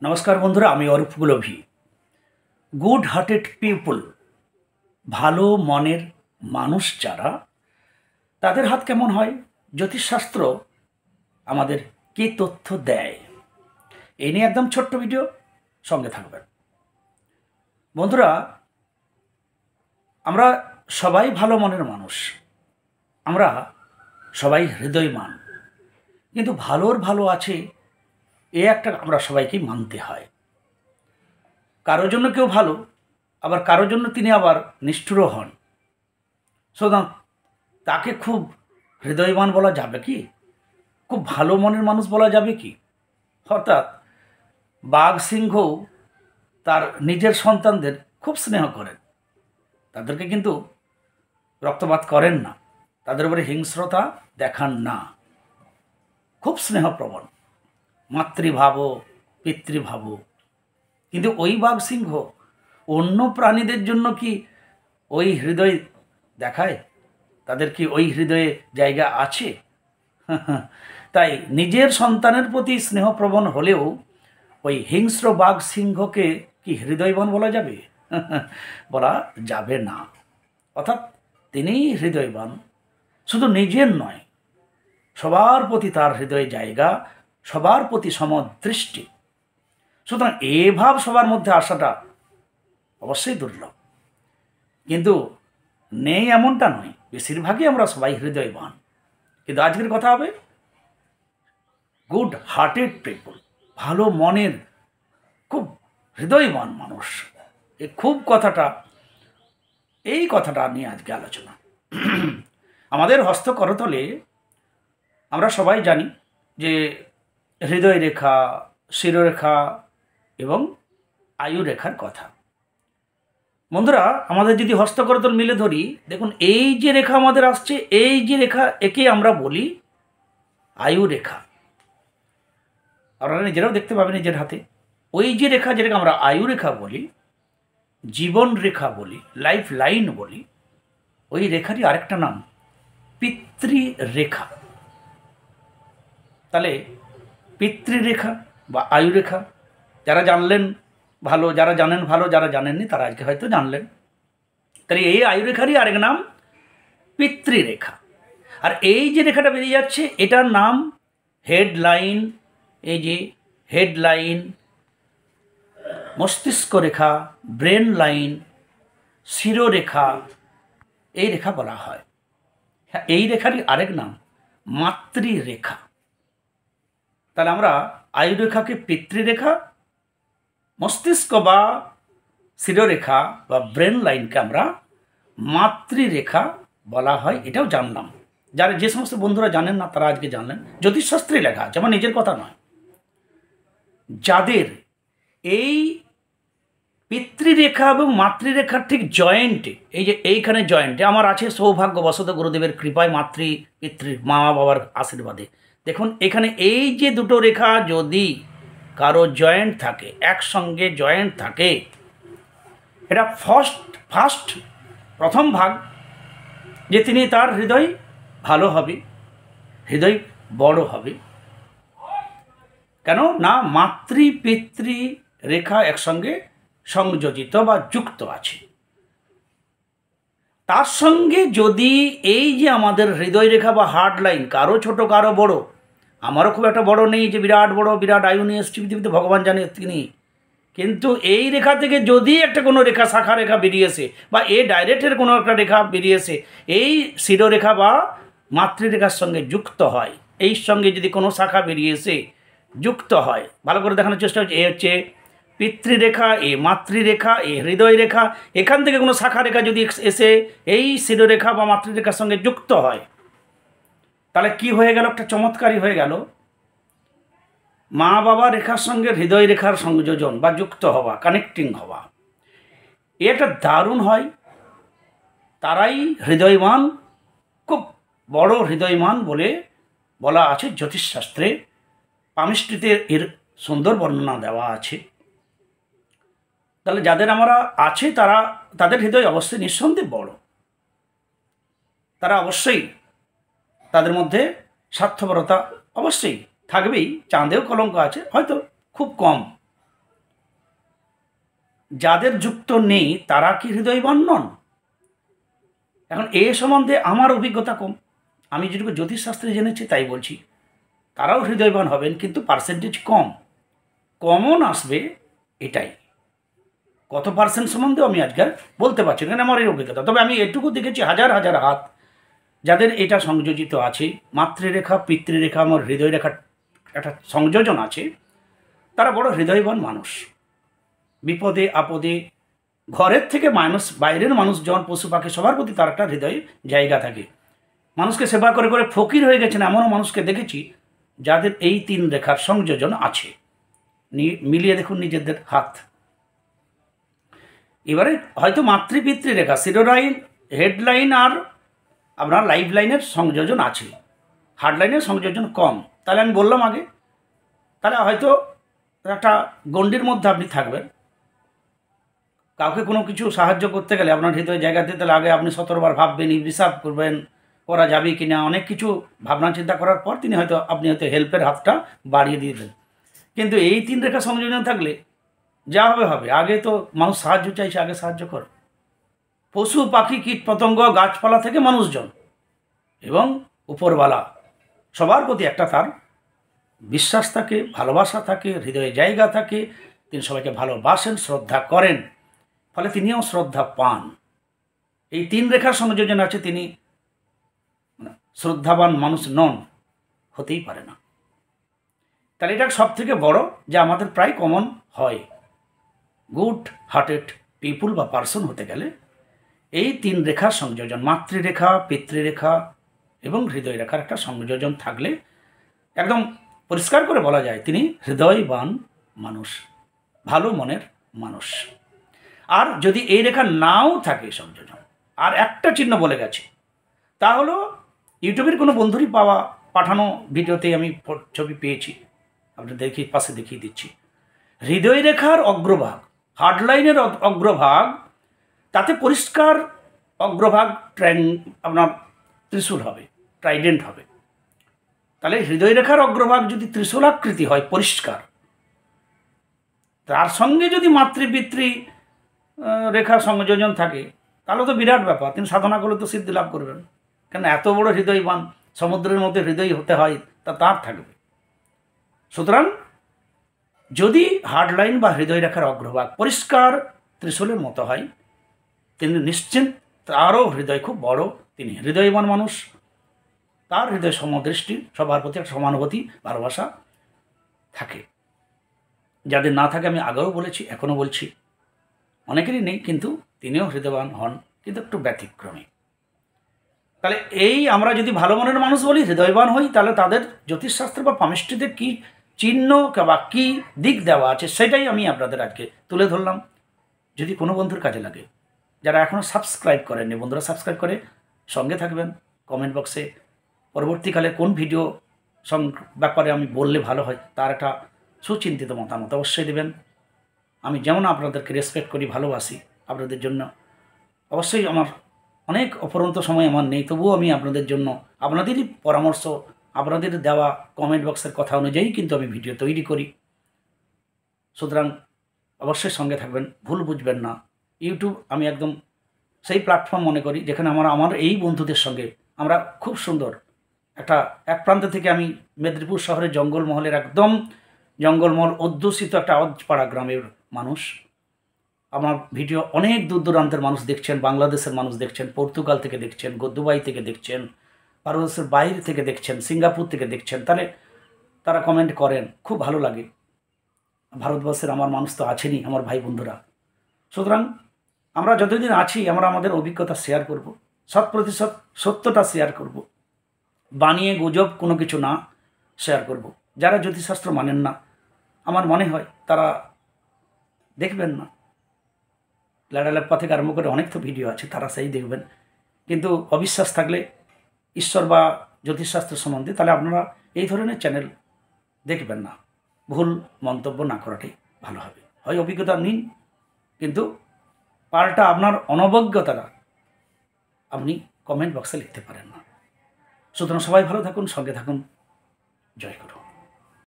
নমস্কার বন্ধুরা, আমি অরূপ গুলভি। গুড হার্টেড পিপল, ভালো মনের মানুষ যারা, তাদের হাত কেমন হয়? জ্যোতিষশাস্ত্র আমাদের কী তথ্য দেয়, এই নিয়ে একদম ছোট্ট ভিডিও, সঙ্গে থাকবেন। বন্ধুরা, আমরা সবাই ভালো মনের মানুষ, আমরা সবাই হৃদয়মান, কিন্তু ভালোর ভালো আছে এ একটা আমরা সবাইকেই মানতে হয়। কারোর জন্য কেউ ভালো, আবার কারোর জন্য তিনি আবার নিষ্ঠুরও হন। সুতরাং তাকে খুব হৃদয়বান বলা যাবে কি? খুব ভালো মনের মানুষ বলা যাবে কি? অর্থাৎ বাঘ সিংহ তার নিজের সন্তানদের খুব স্নেহ করেন, তাদেরকে কিন্তু রক্তপাত করেন না, তাদের উপরে হিংস্রতা দেখান না, খুব স্নেহপ্রবণ, মাতৃভাব পিতৃভাব। কিন্তু ওই বাঘ সিংহ অন্য প্রাণীদের জন্য কি ওই হৃদয় দেখায়? তাদের কি ওই হৃদয়ে জায়গা আছে? তাই নিজের সন্তানের প্রতি স্নেহপ্রবণ হলেও ওই হিংস্র বাঘ সিংহকে কি হৃদয়বান বলা যাবে? বলা যাবে না। অর্থাৎ তিনিই হৃদয়বান, শুধু নিজের নয়, সবার প্রতি তার হৃদয়ে জায়গা, সবার প্রতি সমদৃষ্টি। সুতরাং এ ভাব সবার মধ্যে আসাটা অবশ্যই দুর্লভ, কিন্তু নেই এমনটা নয়, বেশিরভাগই আমরা সবাই হৃদয়বান। কিন্তু আজকের কথা হবে গুড হার্টেড পিপল, ভালো মনের খুব হৃদয়বান মানুষ। এই কথাটা নিয়ে আজকে আলোচনা। আমাদের হস্ত করতলে আমরা সবাই জানি যে হৃদয় রেখা, শিরোরেখা এবং আয়ু রেখার কথা। বন্ধুরা, আমাদের যদি হস্ত করতল মিলে ধরি, দেখুন এই যে রেখা আমাদের আসছে, এই যে রেখা, একে আমরা বলি আয়ু রেখা। আপনারা নিজেরাও দেখতে পাবেন নিজের হাতে। ওই যে রেখা, যেটাকে আমরা আয়ু রেখা বলি, জীবন রেখা বলি, লাইফ লাইন বলি, ওই রেখারই আরেকটা নাম পিতৃরেখা। তাহলে পিতৃরেখা বা আয়ু রেখা, যারা জানলেন ভালো, যারা জানেন ভালো, যারা জানেননি তারা আজকে হয়তো জানলেন। তাহলে এই আয়ু রেখারই আরেক নাম পিতৃরেখা। আর এই যে রেখাটা বেরিয়ে যাচ্ছে, এটার নাম হেডলাইন। এই যে হেডলাইন, মস্তিষ্ক রেখা, ব্রেন লাইন, শিরোরেখা, এই রেখা বলা হয়। এই রেখারই আরেক নাম মাতৃরেখা। তাহলে আমরা আয়ু রেখাকে পিতৃরেখা, মস্তিষ্ক বা শিরোরেখা বা ব্রেন লাইনকে আমরা মাতৃরেখা বলা হয়, এটাও জানলাম। যারা যে সমস্ত বন্ধুরা জানেন না তারা আজকে জানলেন। জ্যোতিষশাস্ত্রে লেখা আছে, আমার নিজের কথা নয়। যাদের এই পিতৃরেখা এবং মাতৃরেখার ঠিক জয়েন্টে, এই যে এইখানে জয়েন্টে আমার আছে, সৌভাগ্যবশত গুরুদেবের কৃপায়, পিতৃ মা বাবার আশীর্বাদে, দেখুন এখানে এই যে দুটো রেখা যদি কারো জয়েন্ট থাকে, একসঙ্গে জয়েন্ট থাকে, এটা ফার্স্ট প্রথম ভাগ যে তিনি তার হৃদয় ভালো হবে, হৃদয় বড় হবে। কেন না? মাতৃ পিতৃ রেখা একসঙ্গে সংযোজিত বা যুক্ত আছে। তার সঙ্গে যদি এই যে আমাদের হৃদয় রেখা বা হার্ট লাইন, কারো ছোট কারো বড়, আমারও খুব একটা বড় নেই যে বিরাট আয়ু নিয়ে এসছি পৃথিবীতে, ভগবান জানে তিনি। কিন্তু এই রেখা থেকে যদি একটা কোনো রেখা, শাখা রেখা বেরিয়েছে, বা ডাইরেক্টের কোনো একটা রেখা বেরিয়েছে, এই শিরোরেখা বা মাতৃরেখার সঙ্গে যুক্ত হয়, এই সঙ্গে যদি কোনো শাখা বেরিয়েছে যুক্ত হয়, ভালো করে দেখানোর চেষ্টা হচ্ছে, এ হচ্ছে পিতৃরেখা, এ মাতৃরেখা, এ হৃদয় রেখা। এখান থেকে কোনো শাখা রেখা যদি এসে এই শিরোরেখা বা মাতৃরেখার সঙ্গে যুক্ত হয়, তাহলে কি হয়ে গেল? একটা চমৎকারই হয়ে গেল, মা বাবা রেখার সঙ্গে হৃদয় রেখার সংযোজন বা যুক্ত হওয়া, কানেক্টিং হওয়া, এটা দারুণ হয়। তারাই হৃদয়বান, খুব বড় হৃদয়বান বলে বলা আছে জ্যোতিষশাস্ত্রে। পামিস্ট্রিতে এর সুন্দর বর্ণনা দেওয়া আছে। তাহলে যাদের আমরা আছে, তাদের হৃদয় অবশ্যই নিঃসন্দেহে বড়। তারা অবশ্যই, তাদের মধ্যে স্বার্থপরতা অবশ্যই থাকবেই। চাঁদেও কলঙ্ক আছে, হয়তো খুব কম, যাদের যুক্ত নেই তারা কি হৃদয়বান নন? এখন এ সম্বন্ধে আমার অভিজ্ঞতা কম, আমি যেটুকু জ্যোতিষশাস্ত্রে জেনেছি তাই বলছি। তারাও হৃদয়বান হবেন, কিন্তু পার্সেন্টেজ কম, কমন আসবে এটাই। কত পার্সেন্ট সম্বন্ধেও আমি আজকাল বলতে পারছি না, আমার এই অভিজ্ঞতা। তবে আমি এটুকু দেখেছি হাজার হাজার হাত যাদের এটা সংযোজিত আছে, মাতৃরেখা পিতৃরেখা আমার হৃদয় রেখার একটা সংযোজন আছে, তারা বড় হৃদয়বান মানুষ। বিপদে আপদে ঘরের থেকে মানুষ, বাইরের মানুষজন, পশু পাখি সবার প্রতি তার একটা হৃদয় জায়গা থাকে। মানুষকে সেবা করে করে ফকির হয়ে গেছেন এমনও মানুষকে দেখেছি যাদের এই 3 রেখার সংযোজন আছে। মিলিয়ে দেখুন নিজেদের হাত। এবারে হয়তো মাতৃপিতৃ রেখা, শিরোলাইন, হেডলাইন আর আপনার লাইফ লাইনের সংযোজন আছে, হার্ড লাইনের সংযোজন কম। তাহলে আমি বললাম আগে, তাহলে হয়তো একটা গণ্ডির মধ্যে আপনি থাকবেন। কাউকে কোনো কিছু সাহায্য করতে গেলে আপনার হৃদয় জায়গাতে, তাহলে আগে আপনি 17বার ভাববেন, হিসাব করবেন করা যাবে কি না, অনেক কিছু ভাবনা চিন্তা করার পর আপনি হয়তো হেল্পের হাতটা বাড়িয়ে দিয়ে দেন। কিন্তু এই 3 রেখা সংযোজন থাকলে যা হবে হবে। আগে তো মানুষ সাহায্য চাইছে, আগে সাহায্য কর। পশু পাখি কীট পতঙ্গ গাছপালা থেকে মানুষজন এবং উপরওয়ালা সবার প্রতি একটা তার বিশ্বাস থাকে, ভালোবাসা থাকে, হৃদয়ে জায়গা থাকে। তিনি সবাইকে ভালোবাসেন, শ্রদ্ধা করেন, ফলে তিনিও শ্রদ্ধা পান। এই 3 রেখার সংযোজন আছে, তিনি শ্রদ্ধাবান মানুষ নন, হতেই পারে না। তাহলে এটা সব থেকে বড় যে আমাদের প্রায় কমন হয়। গুড হার্টেড পিপুল বা পার্সন হতে গেলে এই 3 রেখার সংযোজন, মাতৃরেখা পিতৃরেখা এবং হৃদয় রেখার একটা সংযোজন থাকলে একদম পরিষ্কার করে বলা যায় তিনি হৃদয়বান মানুষ, ভালো মনের মানুষ। আর যদি এই রেখা নাও থাকে সংযোজন, আর একটা চিহ্ন বলে গেছে, তা হলো ইউটিউবের কোনো বন্ধুরই পাঠানো ভিডিওতে আমি ছবি পেয়েছি, আপনি পাশে দেখিয়ে দিচ্ছি। হৃদয় রেখার অগ্রভাগ, হার্ডলাইনের অগ্রভাগ, তাতে পরিষ্কার অগ্রভাগ আপনার ত্রিশূল হবে, ট্রাইডেন্ট হবে। তাহলে হৃদয় রেখার অগ্রভাগ যদি ত্রিশূলাকৃতি হয় পরিষ্কার, তার সঙ্গে যদি মাতৃপিতৃ রেখার সংযোজন থাকে, তাহলে তো বিরাট ব্যাপার। তিনি সাধনা করলে তো সিদ্ধি লাভ করবেন, কেন এত বড় হৃদয়বান, সমুদ্রের মধ্যে হৃদয় হতে হয়, তার থাকবে। সুতরাং যদি হার্ডলাইন বা হৃদয় রেখার অগ্রভাগ পরিষ্কার ত্রিশূলের মতো হয়, তিনি নিশ্চিন্ত তারও হৃদয় খুব বড়, তিনি হৃদয়বান মানুষ, তার হৃদয় সমদৃষ্টি, সবার প্রতি একটা সমানুভূতি ভালোবাসা থাকে। যাদের না থাকে আমি আগেও বলেছি, এখনও বলছি, অনেকেরই নেই, কিন্তু তিনিও হৃদয়বান হন, কিন্তু একটু ব্যতিক্রমী। তাহলে এই আমরা যদি ভালো মনের মানুষ বলি, হৃদয়বান হই, তাহলে তাদের জ্যোতিষশাস্ত্র বা পামিষ্টিতে কী চিহ্ন বা কী দিক দেওয়া আছে সেটাই আমি আপনাদের আজকে তুলে ধরলাম। যদি কোনো বন্ধুর কাজে লাগে, যারা এখনও সাবস্ক্রাইব করেননি, বন্ধুরা সাবস্ক্রাইব করে সঙ্গে থাকবেন। কমেন্ট বক্সে পরবর্তীকালে কোন ভিডিও ব্যাপারে আমি বললে ভালো হয় তার একটা সুচিন্তিত মতামত অবশ্যই দেবেন। আমি যেমন আপনাদেরকে রেসপেক্ট করি, ভালোবাসি, আপনাদের জন্য অবশ্যই আমার অনেক অপরন্ত সময় আমার নেই, তবুও আমি আপনাদের জন্য আপনাদেরই পরামর্শ, আপনাদের দেওয়া কমেন্ট বক্সের কথা অনুযায়ী কিন্তু আমি ভিডিও তৈরি করি। সুতরাং অবশ্যই সঙ্গে থাকবেন, ভুল বুঝবেন না। ইউটিউব আমি একদম সেই প্ল্যাটফর্ম মনে করি যেখানে আমার এই বন্ধুদের সঙ্গে আমরা খুব সুন্দর এক প্রান্ত থেকে, আমি মেদিনীপুর শহরের জঙ্গলমহলের একদম জঙ্গলমহল অধ্যুষিত একটা অজপাড়া গ্রামের মানুষ। আমার ভিডিও অনেক দূর দূরান্তের মানুষ দেখছেন, বাংলাদেশের মানুষ দেখছেন, পর্তুগাল থেকে দেখছেন, দুবাই থেকে দেখছেন, ভারতবর্ষের বাইরে থেকে দেখছেন, সিঙ্গাপুর থেকে দেখছেন। তাহলে তারা কমেন্ট করেন, খুব ভালো লাগে। ভারতবর্ষের আমার মানুষ তো আছেনই, আমার ভাই বন্ধুরা। সুতরাং আমরা যতদিন আছি আমরা আমাদের অভিজ্ঞতা শেয়ার করব, 100% সত্যটা শেয়ার করব, বানিয়ে গুজব কোনো কিছু না শেয়ার করব। যারা জ্যোতিষশাস্ত্র মানেন না, আমার মনে হয় তারা দেখবেন না। লাডালাপ্পা থেকে আরম্ভ করে অনেক তো ভিডিও আছে, তারা সেই দেখবেন। কিন্তু অবিশ্বাস থাকলে ঈশ্বর বা জ্যোতিষশাস্ত্র সম্বন্ধে, তাহলে আপনারা এই ধরনের চ্যানেল দেখবেন না। ভুল মন্তব্য না করাটাই ভালো হবে। হয় অভিজ্ঞতা নিন, কিন্তু পাল্টা আপনার অনবজ্ঞতাটা আপনি কমেন্ট বক্সে লিখতে পারেন না। সুতরাং সবাই ভালো থাকুন, সঙ্গে থাকুন। জয় গুরু।